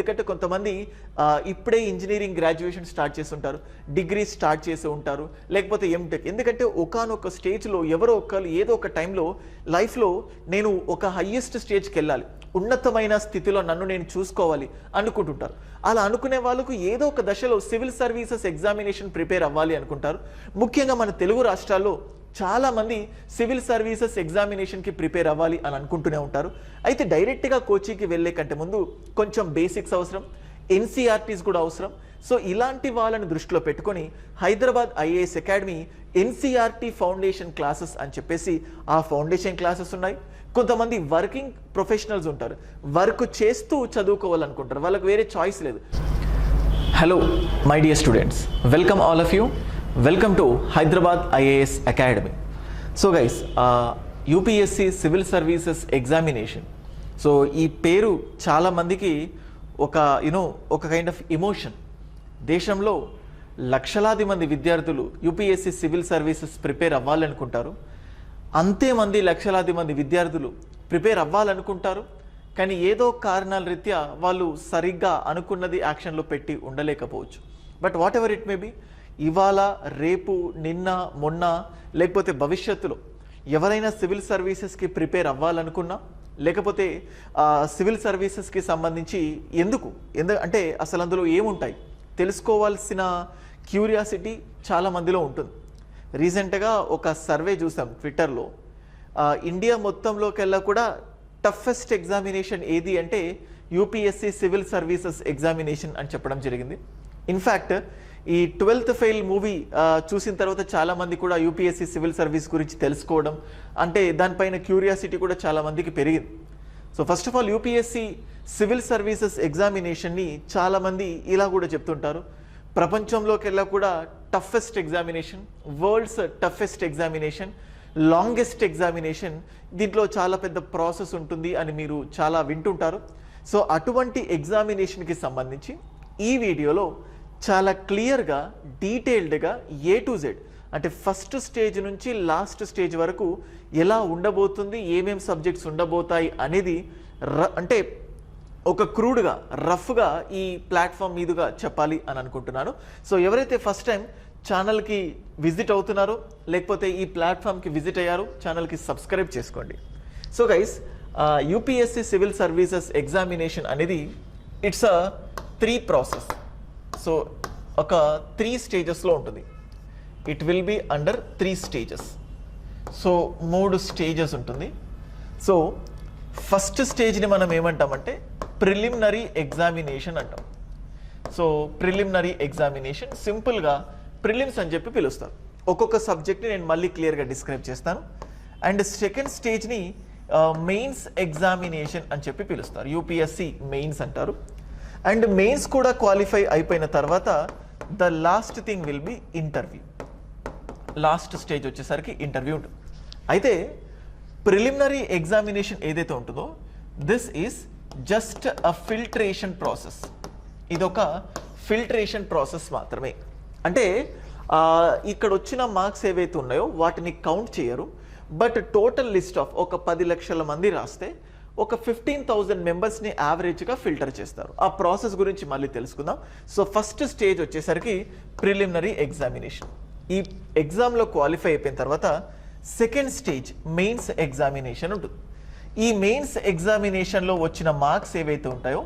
ఎందుకంటే కొంతమంది ఇప్పుడే ఇంజనీరింగ్ గ్రాడ్యుయేషన్ స్టార్ట్ చేసి ఉంటారు, డిగ్రీ స్టార్ట్ చేసి ఉంటారు, లేకపోతే ఎంటెక్. ఎందుకంటే ఒకానొక స్టేజ్లో ఎవరో ఒకరు ఏదో ఒక టైంలో లైఫ్లో నేను ఒక హయ్యెస్ట్ స్టేజ్కి వెళ్ళాలి, ఉన్నతమైన స్థితిలో నన్ను నేను చూసుకోవాలి అనుకుంటుంటారు. అలా అనుకునే వాళ్ళకు ఏదో ఒక దశలో సివిల్ సర్వీసెస్ ఎగ్జామినేషన్ ప్రిపేర్ అవ్వాలి అనుకుంటారు. ముఖ్యంగా మన తెలుగు రాష్ట్రాల్లో చాలా మంది సివిల్ సర్వీసెస్ ఎగ్జామినేషన్కి ప్రిపేర్ అవ్వాలి అని అనుకుంటూనే ఉంటారు. అయితే డైరెక్ట్గా కోచింగ్కి వెళ్ళే కంటే ముందు కొంచెం బేసిక్స్ అవసరం, ఎన్సీఆర్టీస్ కూడా అవసరం. సో ఇలాంటి వాళ్ళని దృష్టిలో పెట్టుకొని Hyderabad IAS academy NCERT foundation classes అని చెప్పేసి ఆ ఫౌండేషన్ క్లాసెస్ ఉన్నాయి. కొంతమంది వర్కింగ్ ప్రొఫెషనల్స్ ఉంటారు, వర్క్ చేస్తూ చదువుకోవాలనుకుంటారు, వాళ్ళకి వేరే చాయిస్ లేదు. Hello my dear students, welcome all of you. Welcome to Hyderabad IAS academy. So guys, UPSC civil services examination, so ఈ పేరు చాలామందికి ఒక కైండ్ ఆఫ్ ఇమోషన్. దేశంలో లక్షలాది మంది విద్యార్థులు యూపీఎస్సి సివిల్ సర్వీసెస్ ప్రిపేర్ అవ్వాలనుకుంటారు. అంతేమంది లక్షలాది మంది విద్యార్థులు ప్రిపేర్ అవ్వాలనుకుంటారు, కానీ ఏదో కారణాల రీత్యా వాళ్ళు సరిగ్గా అనుకున్నది యాక్షన్లో పెట్టి ఉండలేకపోవచ్చు. But whatever it may be, ఇవాళ, రేపు, నిన్న, మొన్న, లేకపోతే భవిష్యత్తులో ఎవరైనా సివిల్ సర్వీసెస్కి ప్రిపేర్ అవ్వాలనుకున్నా, లేకపోతే సివిల్ సర్వీసెస్కి సంబంధించి అంటే అసలు అందులో ఏముంటాయి తెలుసుకోవాల్సిన క్యూరియాసిటీ చాలా మందిలో ఉంటుంది. రీసెంట్గా ఒక సర్వే చూసాం ట్విట్టర్లో, ఇండియా మొత్తంలోకెల్లా కూడా టఫెస్ట్ ఎగ్జామినేషన్ ఏది అంటే యూపీఎస్సి సివిల్ సర్వీసెస్ ఎగ్జామినేషన్ అని చెప్పడం జరిగింది. ఇన్ఫ్యాక్ట్ ఈ 12th ఫెయిల్ మూవీ చూసిన తర్వాత చాలామంది కూడా యూపీఎస్సి సివిల్ సర్వీస్ గురించి తెలుసుకోవడం, అంటే దానిపైన క్యూరియాసిటీ కూడా చాలామందికి పెరిగింది. So first of all UPSC civil services ఎగ్జామినేషన్ని చాలామంది ఇలా కూడా చెప్తుంటారు, ప్రపంచంలోకెల్లా కూడా toughest examination, world's toughest examination, longest examination, దీంట్లో చాలా పెద్ద ప్రాసెస్ ఉంటుంది అని మీరు చాలా వింటుంటారు. సో అటువంటి ఎగ్జామినేషన్కి సంబంధించి ఈ వీడియోలో చాలా క్లియర్గా, డీటెయిల్డ్గా A to Z, అంటే ఫస్ట్ స్టేజ్ నుంచి లాస్ట్ స్టేజ్ వరకు ఎలా ఉండబోతుంది, ఏమేం సబ్జెక్ట్స్ ఉండబోతాయి అనేది అంటే ఒక క్రూడ్గా, రఫ్గా ఈ ప్లాట్ఫామ్ మీదుగా చెప్పాలి అని అనుకుంటున్నాను. సో ఎవరైతే ఫస్ట్ టైం ఛానల్కి విజిట్ అవుతున్నారో, లేకపోతే ఈ ప్లాట్ఫామ్కి విజిట్ అయ్యారో, ఛానల్కి సబ్స్క్రైబ్ చేసుకోండి. So guys, UPSC civil services examination అనేది ఇట్స్ అ 3 ప్రాసెస్. సో ఒక 3 స్టేజెస్లో ఉంటుంది. It will be under 3 stages. So 3 stages ఉంటుంది. సో ఫస్ట్ స్టేజ్ని మనం ఏమంటామంటే ప్రిలిమినరీ ఎగ్జామినేషన్ అంటాం. సో ప్రిలిమినరీ ఎగ్జామినేషన్ సింపుల్గా ప్రిలిమ్స్ అని చెప్పి పిలుస్తారు. ఒక్కొక్క సబ్జెక్ట్ని నేను మళ్ళీ క్లియర్గా డిస్క్రైబ్ చేస్తాను. అండ్ సెకండ్ స్టేజ్ని మెయిన్స్ ఎగ్జామినేషన్ అని చెప్పి పిలుస్తారు, యూపీఎస్సి మెయిన్స్ అంటారు. అండ్ మెయిన్స్ కూడా క్వాలిఫై అయిపోయిన తర్వాత the last thing will be interview. Last stage వచ్చేసరికి ఇంటర్వ్యూ ఉంటుంది. అయితే ప్రిలిమినరీ ఎగ్జామినేషన్ ఏదైతే ఉంటుందో this is just a filtration process. ఇదొక ఫిల్టరేషన్ ప్రాసెస్ మాత్రమే. అంటే ఇక్కడ వచ్చిన మార్క్స్ ఏవైతే ఉన్నాయో వాటిని కౌంట్ చేయరు. బట్ టోటల్ లిస్ట్ ఆఫ్ ఒక 10 లక్షల మంది రాస్తే ఒక 15,000 మెంబర్స్ని యావరేజ్గా ఫిల్టర్ చేస్తారు. ఆ ప్రాసెస్ గురించి మళ్ళీ తెలుసుకుందాం. సో ఫస్ట్ స్టేజ్ వచ్చేసరికి ప్రిలిమినరీ ఎగ్జామినేషన్. ఈ ఎగ్జామ్లో క్వాలిఫై అయిపోయిన తర్వాత సెకండ్ స్టేజ్ మెయిన్స్ ఎగ్జామినేషన్ ఉంటుంది. ఈ మెయిన్స్ ఎగ్జామినేషన్లో వచ్చిన మార్క్స్ ఏవైతే ఉంటాయో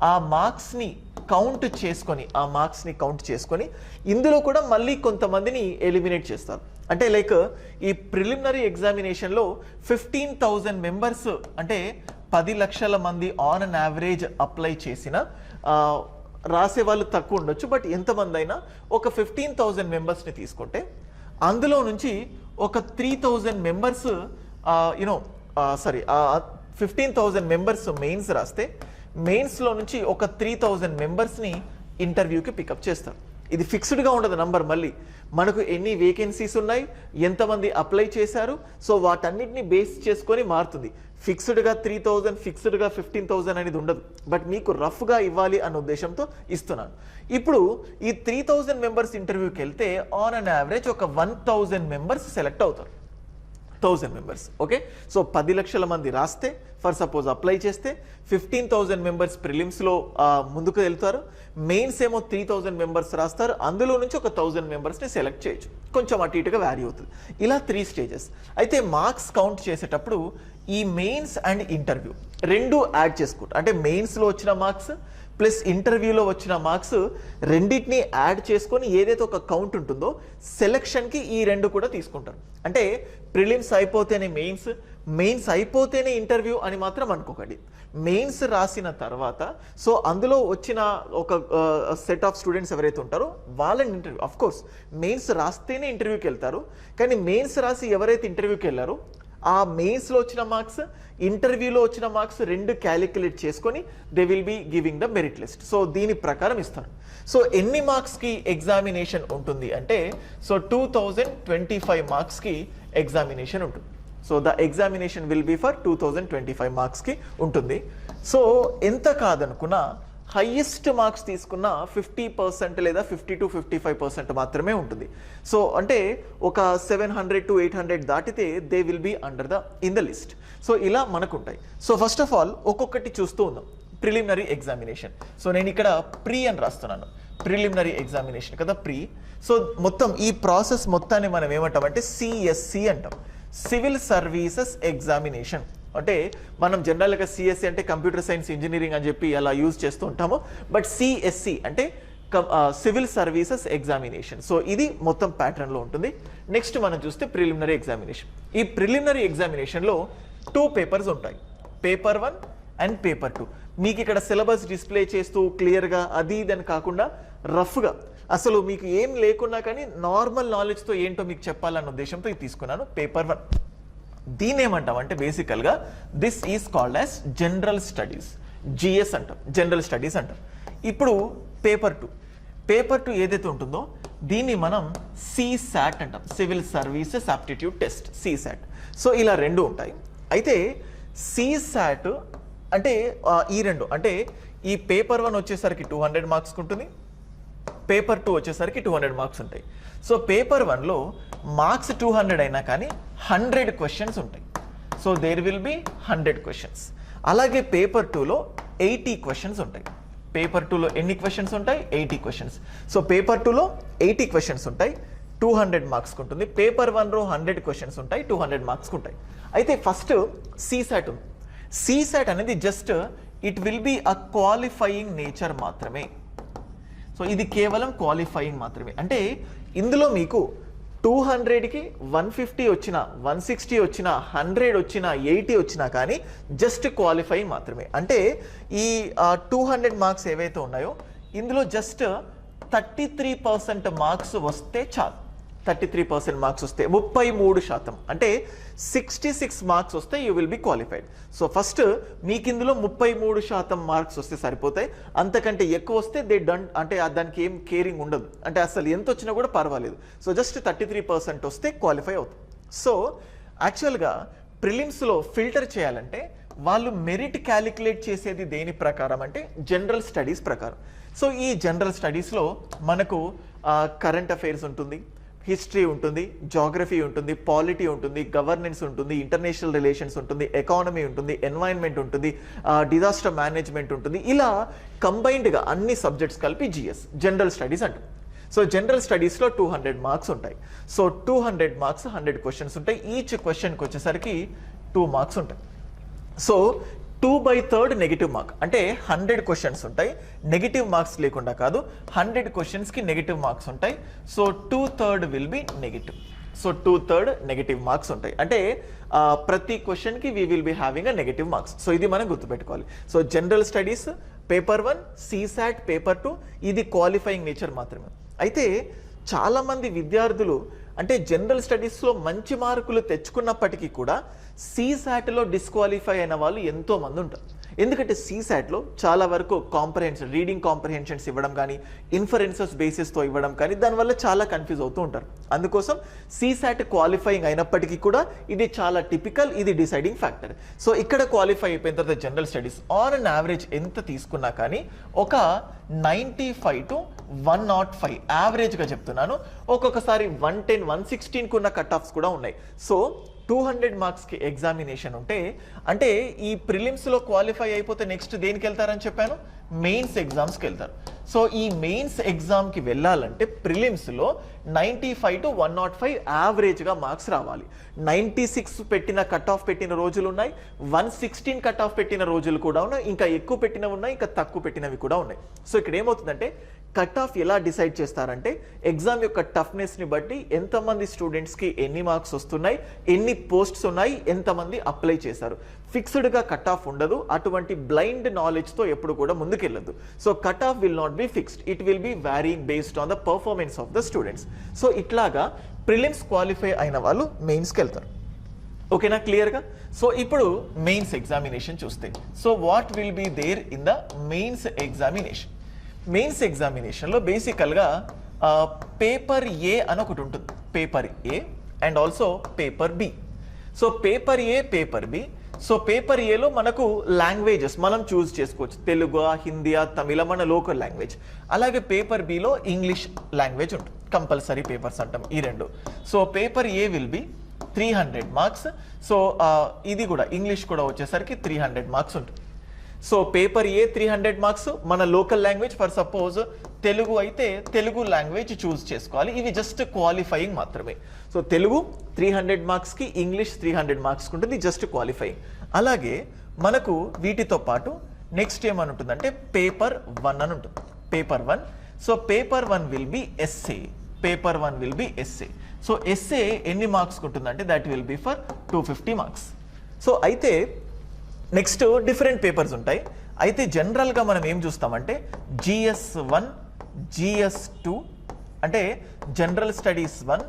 ఆ మార్క్స్ని కౌంట్ చేసుకొని ఇందులో కూడా మళ్ళీ కొంతమందిని ఎలిమినేట్ చేస్తారు. అంటే లైక్ ఈ ప్రిలిమినరీ ఎగ్జామినేషన్లో 15,000 మెంబర్స్, అంటే 10 లక్షల మంది ఆన్ అన్ యావరేజ్ అప్లై చేసిన, రాసే వాళ్ళు తక్కువ ఉండొచ్చు, బట్ ఎంతమంది అయినా ఒక 15,000 మెంబర్స్ని తీసుకుంటే అందులో నుంచి ఒక 3,000 మెంబర్స్ 15,000 మెంబర్స్ మెయిన్స్ రాస్తే మెయిన్స్లో నుంచి ఒక 3,000 మెంబర్స్ని ఇంటర్వ్యూకి పికప్ చేస్తారు. ఇది ఫిక్స్డ్గా ఉండదు నంబర్. మళ్ళీ మనకు ఎన్ని వేకెన్సీస్ ఉన్నాయి, ఎంతమంది అప్లై చేశారు, సో వాటన్నిటిని బేస్ చేసుకొని మారుతుంది. ఫిక్స్డ్గా 3,000, ఫిక్స్డ్గా 15,000 అనేది ఉండదు. బట్ మీకు రఫ్గా ఇవ్వాలి అన్న ఉద్దేశంతో ఇస్తున్నాను. ఇప్పుడు ఈ 3,000 మెంబర్స్ ఇంటర్వ్యూకి వెళ్తే ఆన్ అన్ యావరేజ్ ఒక 1,000 మెంబర్స్ సెలెక్ట్ అవుతారు. 1000 మెంబర్స్. ఓకే, సో 10 లక్షల మంది రాస్తే ఫర్ సపోజ్ అప్లై చేస్తే 15,000 మెంబర్స్ ప్రిలిమ్స్లో ముందుకు వెళ్తారు. మెయిన్స్ ఏమో 3,000 మెంబర్స్ రాస్తారు. అందులో నుంచి ఒక 1,000 మెంబర్స్ని సెలెక్ట్ చేయొచ్చు, కొంచెం అటు ఇటుగా వ్యారీ అవుతుంది. ఇలా 3 స్టేజెస్. అయితే మార్క్స్ కౌంట్ చేసేటప్పుడు ఈ మెయిన్స్ అండ్ ఇంటర్వ్యూ రెండు యాడ్ చేసుకుంటారు. అంటే మెయిన్స్లో వచ్చిన మార్క్స్ ప్లస్ ఇంటర్వ్యూలో వచ్చిన మార్క్స్ రెండింటిని యాడ్ చేసుకొని ఏదైతే ఒక కౌంట్ ఉంటుందో సెలక్షన్కి ఈ రెండు కూడా తీసుకుంటారు. అంటే ప్రిలిమ్స్ అయిపోతేనే మెయిన్స్, మెయిన్స్ అయిపోతేనే ఇంటర్వ్యూ అని మాత్రం అనుకోకండి. మెయిన్స్ రాసిన తర్వాత సో అందులో వచ్చిన ఒక సెట్ ఆఫ్ స్టూడెంట్స్ ఎవరైతే ఉంటారో వాళ్ళని ఇంటర్వ్యూ, అఫ్ కోర్స్ మెయిన్స్ రాస్తేనే ఇంటర్వ్యూకి వెళ్తారు. కానీ మెయిన్స్ రాసి ఎవరైతే ఇంటర్వ్యూకి వెళ్ళారో ఆ మెయిన్స్లో వచ్చిన మార్క్స్, ఇంటర్వ్యూలో వచ్చిన మార్క్స్ రెండు క్యాలిక్యులేట్ చేసుకొని they will be giving the merit list. So దీని ప్రకారం ఇస్తారు. సో ఎన్ని మార్క్స్కి ఎగ్జామినేషన్ ఉంటుంది అంటే సో 2025 మార్క్స్కి ఎగ్జామినేషన్ ఉంటుంది. So the examination will be for 2025 మార్క్స్కి ఉంటుంది. సో ఎంత కాదనుకున్నా హైయెస్ట్ మార్క్స్ తీసుకున్న 50% లేదా 50 to 55% మాత్రమే ఉంటుంది. సో అంటే ఒక 700 to 800 దాటితే they will be under in the list. So ఇలా మనకుంటాయి. సో ఫస్ట్ ఆఫ్ ఆల్ ఒక్కొక్కటి చూస్తూ ఉందాం. Preliminary examination. సో నేను ఇక్కడ ప్రీ అని రాస్తున్నాను. ప్రిలిమినరీ ఎగ్జామినేషన్ కదా ప్రీ. సో మొత్తం ఈ ప్రాసెస్ మొత్తాన్ని మనం ఏమంటామంటే సిఎస్సి అంటాం, సివిల్ సర్వీసెస్ ఎగ్జామినేషన్. అంటే మనం జనరల్గా సిఎస్సి అంటే కంప్యూటర్ సైన్స్ ఇంజనీరింగ్ అని చెప్పి అలా యూజ్ చేస్తూ ఉంటాము. బట్ సిఎస్సి అంటే సివిల్ సర్వీసెస్ ఎగ్జామినేషన్. సో ఇది మొత్తం ప్యాటర్న్లో ఉంటుంది. నెక్స్ట్ మనం చూస్తే ప్రిలిమినరీ ఎగ్జామినేషన్. ఈ ప్రిలిమినరీ ఎగ్జామినేషన్లో 2 పేపర్స్ ఉంటాయి, పేపర్ 1 అండ్ పేపర్ 2. మీకు ఇక్కడ సిలబస్ డిస్ప్లే చేస్తూ క్లియర్గా అది ఇదని కాకుండా రఫ్గా అసలు మీకు ఏం లేకున్నా కానీ నార్మల్ నాలెడ్జ్తో ఏంటో మీకు చెప్పాలన్న ఉద్దేశంతో ఇది తీసుకున్నాను. పేపర్ 1 దీన్ని ఏమంటాం అంటే బేసికల్గా this is called as general studies, GS అంటాం, జనరల్ స్టడీస్ అంటాం. ఇప్పుడు పేపర్ 2, పేపర్ 2 ఏదైతే ఉంటుందో దీన్ని మనం సిసాట్ అంటాం, civil services aptitude test, CSAT. So ఇలా రెండు ఉంటాయి. అయితే సిసాట్ అంటే ఈ రెండు అంటే ఈ పేపర్ 1 వచ్చేసరికి 200 మార్క్స్కి ఉంటుంది, పేపర్ 2 వచ్చేసరికి 200 మార్క్స్ ఉంటాయి. సో పేపర్ 1లో మార్క్స్ 200 అయినా కానీ 100 క్వశ్చన్స్ ఉంటాయి. So there will be 100 questions. అలాగే పేపర్ 2లో 80 క్వశ్చన్స్ ఉంటాయి. పేపర్ 2లో ఎన్ని క్వశ్చన్స్ ఉంటాయి? 80 క్వశ్చన్స్. సో పేపర్ 2లో 80 క్వశ్చన్స్ ఉంటాయి, 200 మార్క్స్కి ఉంటుంది. పేపర్ 1లో 100 క్వశ్చన్స్ ఉంటాయి, 200 మార్క్స్కి ఉంటాయి. అయితే ఫస్ట్ సిసాట్ ఉంది. సిసాట్ అనేది just it will be a qualifying nature మాత్రమే. సో ఇది కేవలం క్వాలిఫైయింగ్ మాత్రమే. అంటే ఇందులో మీకు 200కి 150 వచ్చినా, 160 వచ్చినా, 100 వచ్చినా, 80 వచ్చినా కానీ జస్ట్ క్వాలిఫైయింగ్ మాత్రమే. అంటే ఈ 200 మార్క్స్ ఏవైతే ఉన్నాయో ఇందులో జస్ట్ 33% మార్క్స్ వస్తే చాలు. 33% మార్క్స్ వస్తే 33%, అంటే 66 మార్క్స్ వస్తే you will be qualified. So first మీకు ఇందులో 33% మార్క్స్ వస్తే సరిపోతాయి. అంతకంటే ఎక్కువ వస్తే దే డన్ అంటే దానికి ఏం కేరింగ్ ఉండదు, అంటే అసలు ఎంత వచ్చినా కూడా పర్వాలేదు. సో జస్ట్ 33% వస్తే క్వాలిఫై అవుతుంది. సో యాక్చువల్గా ప్రిలిమ్స్లో ఫిల్టర్ చేయాలంటే వాళ్ళు మెరిట్ క్యాలిక్యులేట్ చేసేది దేని ప్రకారం అంటే జనరల్ స్టడీస్ ప్రకారం. సో ఈ జనరల్ స్టడీస్లో మనకు కరెంట్ అఫైర్స్ ఉంటుంది, హిస్టరీ ఉంటుంది, జాగ్రఫీ ఉంటుంది, పాలిటీ ఉంటుంది, గవర్నెన్స్ ఉంటుంది, ఇంటర్నేషనల్ రిలేషన్స్ ఉంటుంది, ఎకానమీ ఉంటుంది, ఎన్వైరన్మెంట్ ఉంటుంది, డిజాస్టర్ మేనేజ్మెంట్ ఉంటుంది. ఇలా కంబైన్డ్గా అన్ని సబ్జెక్ట్స్ కలిపి జిఎస్ జనరల్ స్టడీస్ అంటుంది. సో జనరల్ స్టడీస్లో 200 మార్క్స్ ఉంటాయి. సో 200 మార్క్స్ 100 క్వశ్చన్స్ ఉంటాయి. ఈచ్ క్వశ్చన్కి వచ్చేసరికి 2 మార్క్స్ ఉంటాయి. సో 2/3 నెగిటివ్ మార్క్, అంటే 100 క్వశ్చన్స్ ఉంటాయి, నెగిటివ్ మార్క్స్ లేకుండా కాదు, 100 క్వశ్చన్స్కి నెగిటివ్ మార్క్స్ ఉంటాయి. So 2/3 will be negative. So 2/3 negative marks ఉంటాయి. అంటే ప్రతి క్వశ్చన్కి we will be having a negative marks. So ఇది మనం గుర్తుపెట్టుకోవాలి. So general studies paper 1, CSAT paper 2 ఇది క్వాలిఫైయింగ్ నేచర్ మాత్రమే. అయితే చాలామంది విద్యార్థులు అంటే జనరల్ స్టడీస్లో మంచి మార్కులు తెచ్చుకున్నప్పటికీ కూడా సిసాట్లో డిస్క్వాలిఫై అయిన వాళ్ళు ఎంతోమంది ఉంటారు. ఎందుకంటే సిసాట్లో చాలా వరకు కాంప్రహెన్షన్, రీడింగ్ కాంప్రహెన్షన్స్ ఇవ్వడం కానీ, ఇన్ఫరెన్సెస్ బేసిస్తో ఇవ్వడం కానీ, దానివల్ల చాలా కన్ఫ్యూజ్ అవుతూ ఉంటారు. అందుకోసం సిసాట్ క్వాలిఫైయింగ్ అయినప్పటికీ కూడా ఇది చాలా టిపికల్, ఇది డిసైడింగ్ ఫ్యాక్టర్. సో ఇక్కడ క్వాలిఫై అయిపోయిన తర్వాత general studies on an average ఎంత తీసుకున్నా కానీ ఒక 95 to 105 యావరేజ్గా చెప్తున్నాను. ఒక్కొక్కసారి 110, 116 కున్న కట్ ఆఫ్స్ కూడా ఉన్నాయి. సో 200 మార్క్స్కి ఎగ్జామినేషన్ ఉంటే, అంటే ఈ ప్రిలిమ్స్లో క్వాలిఫై అయిపోతే నెక్స్ట్ దేనికి వెళ్తారని చెప్పాను, మెయిన్స్ ఎగ్జామ్స్కి వెళ్తారు. సో ఈ మెయిన్స్ ఎగ్జామ్కి వెళ్ళాలంటే ప్రిలిమ్స్లో 95 to 105 యావరేజ్గా మార్క్స్ రావాలి. 96 పెట్టిన కట్ ఆఫ్ పెట్టిన రోజులు ఉన్నాయి, 116 కట్ ఆఫ్ పెట్టిన రోజులు కూడా ఉన్నాయి, ఇంకా ఎక్కువ పెట్టినవి ఉన్నాయి, ఇంకా తక్కువ పెట్టినవి కూడా ఉన్నాయి. సో ఇక్కడ ఏమవుతుందంటే కట్ ఆఫ్ ఎలా డిసైడ్ చేస్తారంటే ఎగ్జామ్ యొక్క టఫ్నెస్ని బట్టి ఎంతమంది స్టూడెంట్స్కి ఎన్ని మార్క్స్ వస్తున్నాయి, ఎన్ని పోస్ట్స్ ఉన్నాయి, ఎంతమంది అప్లై చేశారు. ఫిక్స్డ్గా కట్ ఆఫ్ ఉండదు. అటువంటి బ్లైండ్ నాలెడ్జ్తో ఎప్పుడు కూడా ముందుకెళ్ళదు. So cut off will not be fixed, it will be varying based on the performance of the students. So ఇట్లాగా ప్రిలిమ్స్ క్వాలిఫై అయిన వాళ్ళు మెయిన్స్కి వెళ్తారు. ఓకేనా, క్లియర్గా? సో ఇప్పుడు మెయిన్స్ ఎగ్జామినేషన్ చూస్తే, so what will be there in the mains examination? మెయిన్స్ ఎగ్జామినేషన్లో బేసికల్గా పేపర్ ఏ అని ఒకటి ఉంటుంది, paper A and also paper B. So paper A, paper B. So paper ఏలో మనకు లాంగ్వేజెస్ మనం చూస్ చేసుకోవచ్చు, తెలుగు, హిందీయా, తమిళ, మన లోకల్ లాంగ్వేజ్. అలాగే పేపర్ బిలో ఇంగ్లీష్ లాంగ్వేజ్ ఉంటుంది, కంపల్సరీ పేపర్స్ అంటాం ఈ రెండు. So paper A will be 300 marks. So ఇది కూడా ఇంగ్లీష్ కూడా వచ్చేసరికి 300 మార్క్స్ ఉంటుంది. సో పేపర్ ఏ 300 మార్క్స్, మన local language for suppose Telugu అయితే తెలుగు లాంగ్వేజ్ చూస్ చేసుకోవాలి. ఇవి జస్ట్ క్వాలిఫైయింగ్ మాత్రమే. సో తెలుగు 300 మార్క్స్కి, ఇంగ్లీష్ 300 మార్క్స్కి ఉంటుంది, జస్ట్ క్వాలిఫైయింగ్. అలాగే మనకు వీటితో పాటు నెక్స్ట్ ఏమని ఉంటుందంటే పేపర్ 1 అని ఉంటుంది, paper 1. So paper 1 will be SA, paper 1 will be SA. So SA ఎన్ని మార్క్స్కి ఉంటుందంటే that will be for 250 marks. So అయితే నెక్స్ట్ డిఫరెంట్ పేపర్స్ ఉంటాయి. అయితే జనరల్గా మనం ఏం చూస్తామంటే GS1, GS2 అంటే general studies 1,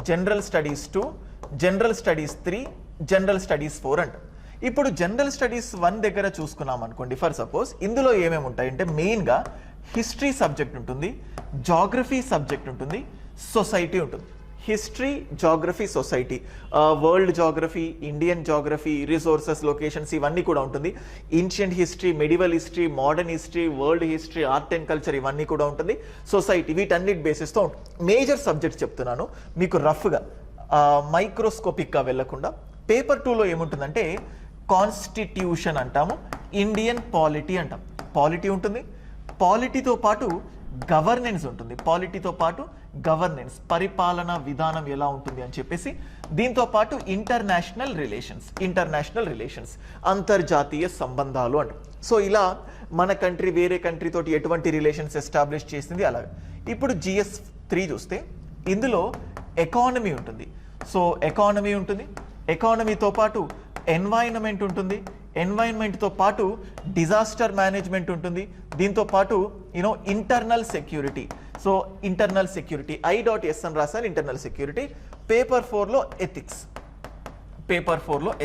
general studies 2, general studies 3, general studies 4 అంట. ఇప్పుడు జనరల్ స్టడీస్ 1 దగ్గర చూసుకున్నాం అనుకోండి, ఫర్ సపోజ్ ఇందులో ఏమేమి ఉంటాయంటే మెయిన్గా హిస్టరీ సబ్జెక్ట్ ఉంటుంది, జాగ్రఫీ సబ్జెక్ట్ ఉంటుంది, సొసైటీ ఉంటుంది. History, geography, society, world geography, Indian geography, resources, locations ఇవన్నీ కూడా ఉంటుంది. Ancient history, medieval history, modern history, world history, art and culture ఇవన్నీ కూడా ఉంటుంది. సొసైటీ, వీటన్నిటి బేసిస్తో ఉంటుంది. మేజర్ సబ్జెక్ట్స్ చెప్తున్నాను మీకు రఫ్గా, మైక్రోస్కోపిక్గా వెళ్లకుండా. పేపర్ 2లో ఏముంటుందంటే కాన్స్టిట్యూషన్ అంటాము, ఇండియన్ పాలిటీ అంటాం. పాలిటీ ఉంటుంది, పాలిటీతో పాటు గవర్నెన్స్ ఉంటుంది, పాలిటీతో పాటు గవర్నెన్స్, పరిపాలన విధానం ఎలా ఉంటుంది అని చెప్పేసి. దీంతో పాటు ఇంటర్నేషనల్ రిలేషన్స్, అంతర్జాతీయ సంబంధాలు అంట. సో ఇలా మన కంట్రీ వేరే కంట్రీ తోటి ఎటువంటి రిలేషన్స్ ఎస్టాబ్లిష్ చేసింది అలాగే. ఇప్పుడు GS3 చూస్తే ఇందులో ఎకానమీ ఉంటుంది. సో ఎకానమీ ఉంటుంది, ఎకానమీతో పాటు ఎన్వైరన్మెంట్ ఉంటుంది, ఎన్వైరన్మెంట్తో పాటు డిజాస్టర్ మేనేజ్మెంట్ ఉంటుంది, దీంతో పాటు internal security. So internal security I.S అని రాశాను, ఇంటర్నల్ సెక్యూరిటీ. పేపర్ 4లో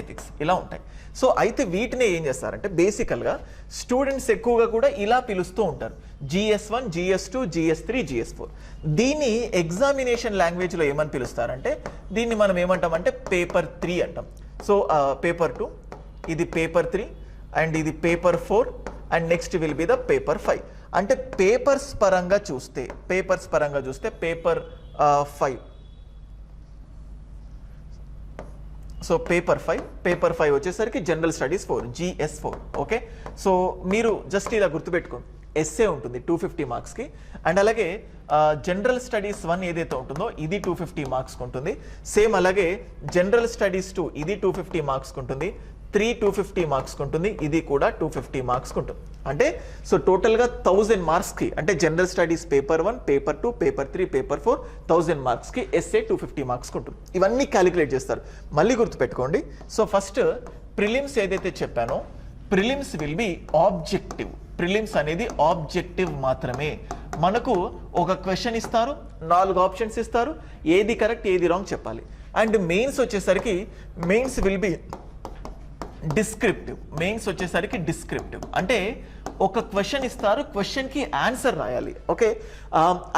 ఎథిక్స్ ఇలా ఉంటాయి. సో అయితే వీటిని ఏం చేస్తారంటే బేసికల్గా స్టూడెంట్స్ ఎక్కువగా కూడా ఇలా పిలుస్తూ ఉంటారు, GS1, GS2, GS3, GS4. దీన్ని ఎగ్జామినేషన్ లాంగ్వేజ్లో ఏమని పిలుస్తారంటే దీన్ని మనం ఏమంటామంటే పేపర్ 3 అంటాం. సో పేపర్ 2, ఇది పేపర్ 3 అండ్ ఇది paper 4 and next will be the paper 5. అంటే పేపర్స్ పరంగా చూస్తే పేపర్ 5. సో పేపర్ 5 వచ్చేసరికి general studies 4, GS4. Okay, so మీరు జస్ట్ ఇలా గుర్తుపెట్టుకోండి, ఎస్ఏ ఉంటుంది 250 మార్క్స్కి. అండ్ అలాగే జనరల్ స్టడీస్ 1 ఏదైతే ఉంటుందో ఇది 250 మార్క్స్కి ఉంటుంది. సేమ్ అలాగే జనరల్ స్టడీస్ 2 ఇది 250 మార్క్స్కి ఉంటుంది. 3 250 మార్క్స్కి ఉంటుంది, ఇది కూడా 250 మార్క్స్కి ఉంటుంది. అంటే సో టోటల్గా 1000 మార్క్స్కి, అంటే general studies paper 1, paper 2, paper 3, paper 4 1000 మార్క్స్కి, ఎస్ఏ 250 మార్క్స్కి ఉంటుంది. ఇవన్నీ క్యాలిక్యులేట్ చేస్తారు. మళ్ళీ గుర్తుపెట్టుకోండి. సో ఫస్ట్ ప్రిలిమ్స్ ఏదైతే చెప్పానో prelims will be objective. Prelims అనేది ఆబ్జెక్టివ్ మాత్రమే. మనకు ఒక క్వశ్చన్ ఇస్తారు, 4 ఆప్షన్స్ ఇస్తారు, ఏది కరెక్ట్ ఏది రాంగ్ చెప్పాలి. అండ్ మెయిన్స్ వచ్చేసరికి మెయిన్స్ విల్ బి డిస్క్రిప్టివ్. అంటే ఒక క్వశ్చన్ ఇస్తారు, క్వశ్చన్కి ఆన్సర్ రాయాలి. Okay,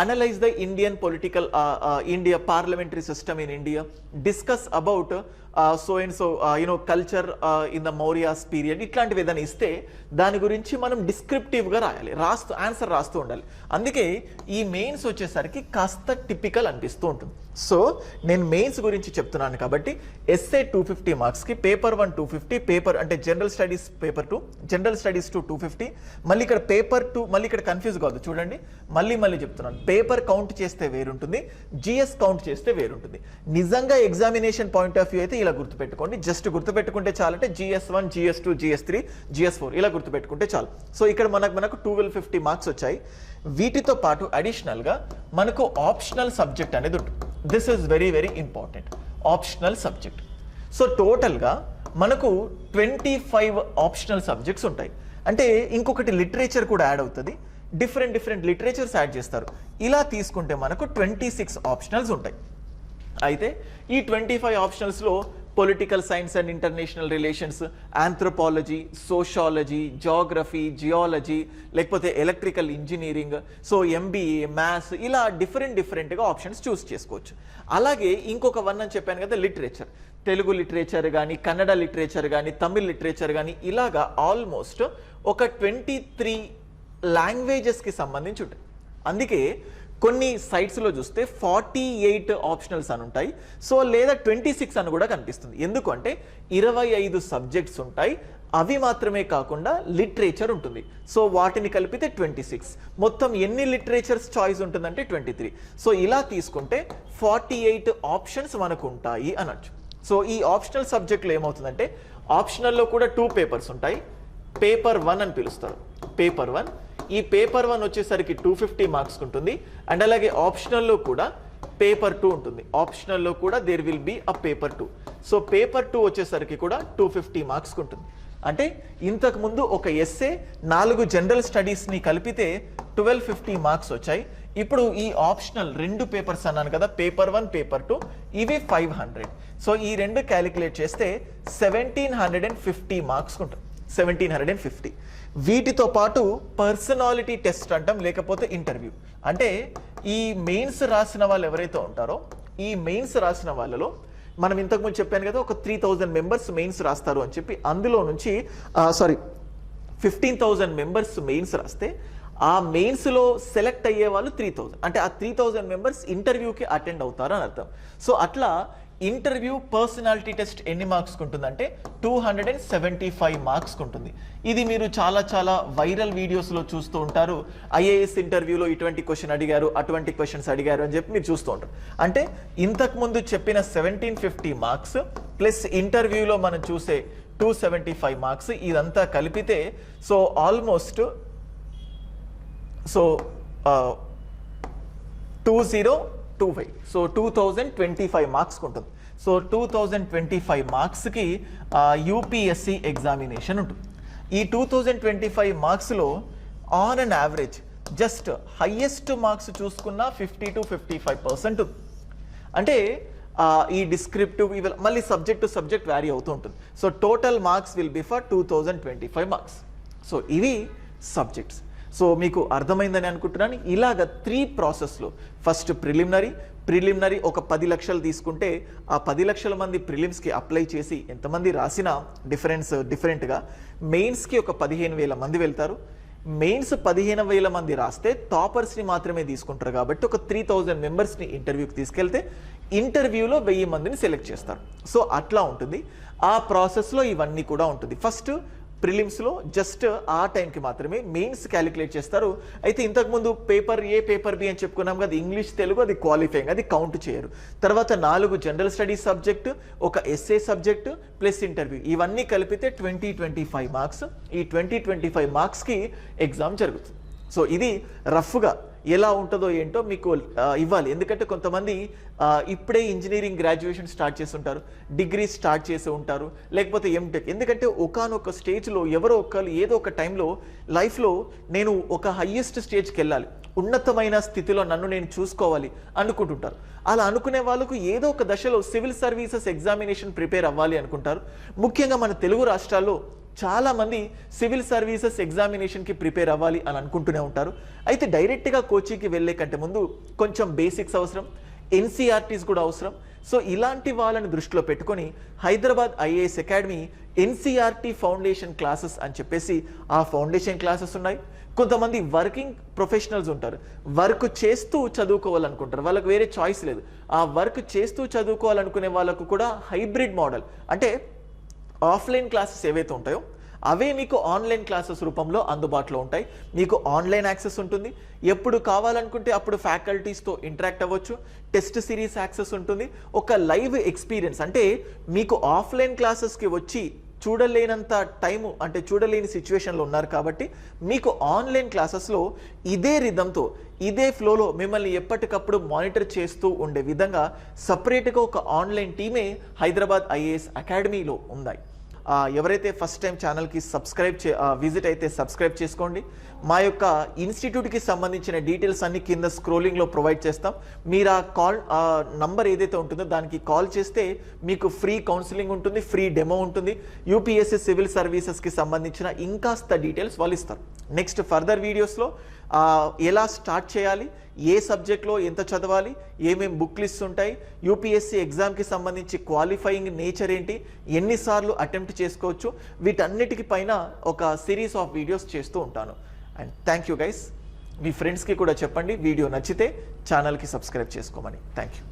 analyse the Indian political India parliamentary system in India, discuss about so and so culture in the Mauryas period ఇట్లాంటివి ఏదైనా ఇస్తే దాని గురించి మనం డిస్క్రిప్టివ్గా రాయాలి, ఆన్సర్ రాస్తూ ఉండాలి. అందుకే ఈ మెయిన్స్ వచ్చేసరికి కాస్త టిపికల్ అనిపిస్తూ ఉంటుంది. సో నేను మెయిన్స్ గురించి చెప్తున్నాను కాబట్టి ఎస్ఏ 250 మార్క్స్కి, పేపర్ 1 250, పేపర్ అంటే general studies paper 2, general studies 250, మళ్ళీ ఇక్కడ పేపర్ 2, మళ్ళీ ఇక్కడ కన్ఫ్యూజ్ కావద్దు చూడండి, మళ్ళీ చెప్తున్నాను, పేపర్ కౌంట్ చేస్తే వేరుంటుంది, జిఎస్ కౌంట్ చేస్తే వేరుంటుంది. నిజంగా ఎగ్జామినేషన్ పాయింట్ ఆఫ్ వ్యూ అయితే ఇలా గుర్తుపెట్టుకోండి, జస్ట్ గుర్తుపెట్టుకుంటే చాలంటే GS1, GS2, GS3, GS4 ఇలా గుర్తుపెట్టుకుంటే చాలు. సో ఇక్కడ మనకు 1250 మార్క్స్ వచ్చాయి. వీటితో పాటు అడిషనల్గా మనకు ఆప్షనల్ సబ్జెక్ట్ అనేది ఉంటుంది. This is very very important, optional subject. So టోటల్గా మనకు 25 ఆప్షనల్ సబ్జెక్ట్స్ ఉంటాయి. అంటే ఇంకొకటి లిటరేచర్ కూడా యాడ్ అవుతుంది, డిఫరెంట్ లిటరేచర్స్ యాడ్ చేస్తారు. ఇలా తీసుకుంటే మనకు 26 ఆప్షనల్స్ ఉంటాయి. అయితే ఈ 25 ఆప్షనల్స్లో political science and international relations, anthropology, sociology, geography, geology, లేకపోతే electrical engineering, so MBA, maths, ఇలా డిఫరెంట్గా ఆప్షన్స్ చూస్ చేసుకోవచ్చు. అలాగే ఇంకొక 1 అని చెప్పాను కదా, లిటరేచర్, తెలుగు లిటరేచర్ కానీ, కన్నడ లిటరేచర్ కానీ, తమిళ్ లిటరేచర్ కానీ, ఇలాగా ఆల్మోస్ట్ ఒక 23 లాంగ్వేజెస్కి సంబంధించి ఉంటాయి. అందుకే కొన్ని సైట్స్లో చూస్తే 48 ఆప్షనల్స్ అని ఉంటాయి, సో లేదా 26 అని కూడా కనిపిస్తుంది. ఎందుకంటే 25 సబ్జెక్ట్స్ ఉంటాయి, అవి మాత్రమే కాకుండా లిటరేచర్ ఉంటుంది. సో వాటిని కలిపితే 26. మొత్తం ఎన్ని లిటరేచర్స్ చాయిస్ ఉంటుందంటే 23. సో ఇలా తీసుకుంటే 48 ఆప్షన్స్ మనకు ఉంటాయి అనొచ్చు. సో ఈ ఆప్షనల్ సబ్జెక్టులో ఏమవుతుందంటే, ఆప్షనల్లో కూడా 2 పేపర్స్ ఉంటాయి. పేపర్ 1 అని పిలుస్తారు, పేపర్ 1. ఈ పేపర్ 1 వచ్చేసరికి 250 మార్క్స్ ఉంటుంది. అండ్ అలాగే ఆప్షనల్లో కూడా పేపర్ 2 ఉంటుంది. ఆప్షనల్లో కూడా there will be a paper 2. So paper 2 వచ్చేసరికి కూడా 250 మార్క్స్ ఉంటుంది. అంటే ఇంతకు ముందు ఒక ఎస్ఏ 4 జనరల్ స్టడీస్ని కలిపితే 1250 మార్క్స్ వచ్చాయి. ఇప్పుడు ఈ ఆప్షనల్ 2 పేపర్స్ అన్నాను కదా, పేపర్ 1, పేపర్ 2, ఇవి 500. సో ఈ 2 క్యాలిక్యులేట్ చేస్తే 1750 మార్క్స్ ఉంటుంది, 1750. వీటితో పాటు పర్సనాలిటీ టెస్ట్ అంటాం, లేకపోతే ఇంటర్వ్యూ. అంటే ఈ మెయిన్స్ రాసిన వాళ్ళు ఎవరైతే ఉంటారో, ఈ మెయిన్స్ రాసిన వాళ్ళలో మనం ఇంతకుముందు చెప్పాను కదా, ఒక 3000 మెంబర్స్ మెయిన్స్ రాస్తారు అని చెప్పి, అందులో నుంచి 15,000 మెంబర్స్ మెయిన్స్ రాస్తే ఆ మెయిన్స్లో సెలెక్ట్ అయ్యే వాళ్ళు 3000. అంటే ఆ 3000 మెంబర్స్ ఇంటర్వ్యూకి అటెండ్ అవుతారు అని అర్థం. సో అట్లా ఇంటర్వ్యూ పర్సనాలిటీ టెస్ట్ ఎన్ని మార్క్స్ ఉంటుందంటే 275 మార్క్స్ ఉంటుంది. ఇది మీరు చాలా వైరల్ వీడియోస్లో చూస్తూ ఉంటారు. IAS ఇంటర్వ్యూలో ఇటువంటి క్వశ్చన్ అడిగారు, అటువంటి క్వశ్చన్స్ అడిగారు అని చెప్పి మీరు చూస్తూ ఉంటారు. అంటే ఇంతకుముందు చెప్పిన 1750 మార్క్స్ ప్లస్ ఇంటర్వ్యూలో మనం చూసే 275 మార్క్స్, ఇదంతా కలిపితే సో ఆల్మోస్ట్ 2025, సో 2025 మార్క్స్ ఉంటుంది. సో 2025 మార్క్స్కి UPSC ఎగ్జామినేషన్ ఉంటుంది. ఈ 2025 మార్క్స్లో on and average just highest marks చూసుకున్న 50 to 55% ఉంది. అంటే ఈ డిస్క్రిప్టివ్ మళ్ళీ సబ్జెక్ట్ టు సబ్జెక్ట్ వ్యారీ అవుతూ ఉంటుంది. So total marks will be for 2025 marks. So ఇవి సబ్జెక్ట్స్. సో మీకు అర్థమైందని అనుకుంటున్నాను. ఇలాగ 3 ప్రాసెస్లో, ఫస్ట్ ప్రిలిమినరీ ఒక 10 లక్షలు తీసుకుంటే ఆ 10 లక్షల మంది ప్రిలిమ్స్కి అప్లై చేసి ఎంతమంది రాసినా డిఫరెంట్గా మెయిన్స్కి ఒక 15,000 మంది వెళ్తారు. మెయిన్స్ 15,000 మంది రాస్తే టాపర్స్ని మాత్రమే తీసుకుంటారు కాబట్టి ఒక 3000 మెంబర్స్ని ఇంటర్వ్యూకి తీసుకెళ్తే ఇంటర్వ్యూలో 1000 మందిని సెలెక్ట్ చేస్తారు. సో అట్లా ఉంటుంది. ఆ ప్రాసెస్లో ఇవన్నీ కూడా ఉంటుంది. ఫస్ట్ ప్రిలిమ్స్లో జస్ట్ ఆ టైంకి మాత్రమే మెయిన్స్ క్యాలిక్యులేట్ చేస్తారు. అయితే ఇంతకుముందు పేపర్ A, పేపర్ B అని చెప్పుకున్నాం కదా, ఇంగ్లీష్, తెలుగు, అది క్వాలిఫైయింగ్, అది కౌంట్ చేయరు. తర్వాత 4 జనరల్ స్టడీస్ సబ్జెక్టు, ఒక ఎస్ఏ సబ్జెక్టు ప్లస్ ఇంటర్వ్యూ, ఇవన్నీ కలిపితే 2025 మార్క్స్. ఈ 2025 మార్క్స్కి ఎగ్జామ్ జరుగుతుంది. సో ఇది రఫ్గా ఎలా ఉంటుందో ఏంటో మీకు ఇవ్వాలి. ఎందుకంటే కొంతమంది ఇప్పుడే ఇంజనీరింగ్ గ్రాడ్యుయేషన్ స్టార్ట్ చేసి ఉంటారు, డిగ్రీ స్టార్ట్ చేసి ఉంటారు, లేకపోతే ఎంటెక్. ఎందుకంటే ఒకానొక స్టేజ్లో ఎవరో ఒకరు ఏదో ఒక టైంలో లైఫ్లో నేను ఒక హయ్యెస్ట్ స్టేజ్కి వెళ్ళాలి, ఉన్నతమైన స్థితిలో నన్ను నేను చూసుకోవాలి అనుకుంటుంటారు. అలా అనుకునే వాళ్ళకు ఏదో ఒక దశలో సివిల్ సర్వీసెస్ ఎగ్జామినేషన్ ప్రిపేర్ అవ్వాలి అనుకుంటారు. ముఖ్యంగా మన తెలుగు రాష్ట్రాల్లో చాలామంది సివిల్ సర్వీసెస్ ఎగ్జామినేషన్కి ప్రిపేర్ అవ్వాలి అని అనుకుంటూనే ఉంటారు. అయితే డైరెక్ట్గా కోచింగ్కి వెళ్ళే కంటే ముందు కొంచెం బేసిక్స్ అవసరం, NCERTs కూడా అవసరం. సో ఇలాంటి వాళ్ళని దృష్టిలో పెట్టుకొని Hyderabad IAS academy NCERT foundation classes అని చెప్పేసి ఆ ఫౌండేషన్ క్లాసెస్ ఉన్నాయి. కొంతమంది వర్కింగ్ ప్రొఫెషనల్స్ ఉంటారు, వర్క్ చేస్తూ చదువుకోవాలనుకుంటారు, వాళ్ళకి వేరే చాయిస్ లేదు. ఆ వర్క్ చేస్తూ చదువుకోవాలనుకునే వాళ్ళకు కూడా హైబ్రిడ్ మోడల్, అంటే ఆఫ్లైన్ క్లాసెస్ ఏవైతే ఉంటాయో అవే మీకు ఆన్లైన్ క్లాసెస్ రూపంలో అందుబాటులో ఉంటాయి. మీకు ఆన్లైన్ యాక్సెస్ ఉంటుంది, ఎప్పుడు కావాలనుకుంటే అప్పుడు ఫ్యాకల్టీస్తో ఇంటరాక్ట్ అవ్వచ్చు. టెస్ట్ సిరీస్ యాక్సెస్ ఉంటుంది. ఒక లైవ్ ఎక్స్పీరియన్స్, అంటే మీకు ఆఫ్లైన్ క్లాసెస్కి వచ్చి చూడలేనంత టైము, అంటే చూడలేని సిచ్యువేషన్లో ఉన్నారు కాబట్టి మీకు ఆన్లైన్ క్లాసెస్లో ఇదే రిథంతో ఇదే ఫ్లోలో మిమ్మల్ని ఎప్పటికప్పుడు మానిటర్ చేస్తూ ఉండే విధంగా సపరేట్గా ఒక ఆన్లైన్ టీమే హైదరాబాద్ ఐఏఎస్ అకాడమీలో ఉన్నాయి. ఎవరైతే ఫస్ట్ టైం ఛానల్కి విజిట్ అయితే సబ్స్క్రైబ్ చేసుకోండి. మా యొక్క ఇన్స్టిట్యూట్కి సంబంధించిన డీటెయిల్స్ అన్ని కింద స్క్రోలింగ్లో ప్రొవైడ్ చేస్తాం. మీరు ఆ నంబర్ ఏదైతే ఉంటుందో దానికి కాల్ చేస్తే మీకు ఫ్రీ కౌన్సిలింగ్ ఉంటుంది, ఫ్రీ డెమో ఉంటుంది. యూపీఎస్సీ సివిల్ సర్వీసెస్కి సంబంధించిన ఇంకాస్త డీటెయిల్స్ వాళ్ళు ఇస్తారు. నెక్స్ట్ ఫర్దర్ వీడియోస్లో ఎలా స్టార్ట్ చేయాలి, ఏ సబ్జెక్ట్లో ఎంత చదవాలి, ఏమేం బుక్ లిస్ట్ ఉంటాయి, యూపీఎస్సీ ఎగ్జామ్కి సంబంధించి క్వాలిఫైయింగ్ నేచర్ ఏంటి, ఎన్నిసార్లు అటెంప్ట్ చేసుకోవచ్చు, వీటన్నిటికి పైన ఒక సిరీస్ ఆఫ్ వీడియోస్ చేస్తూ ఉంటాను. And thank you guys. మీ ఫ్రెండ్స్కి కూడా చెప్పండి వీడియో నచ్చితే ఛానల్కి సబ్స్క్రైబ్ చేసుకోమని. Thank you.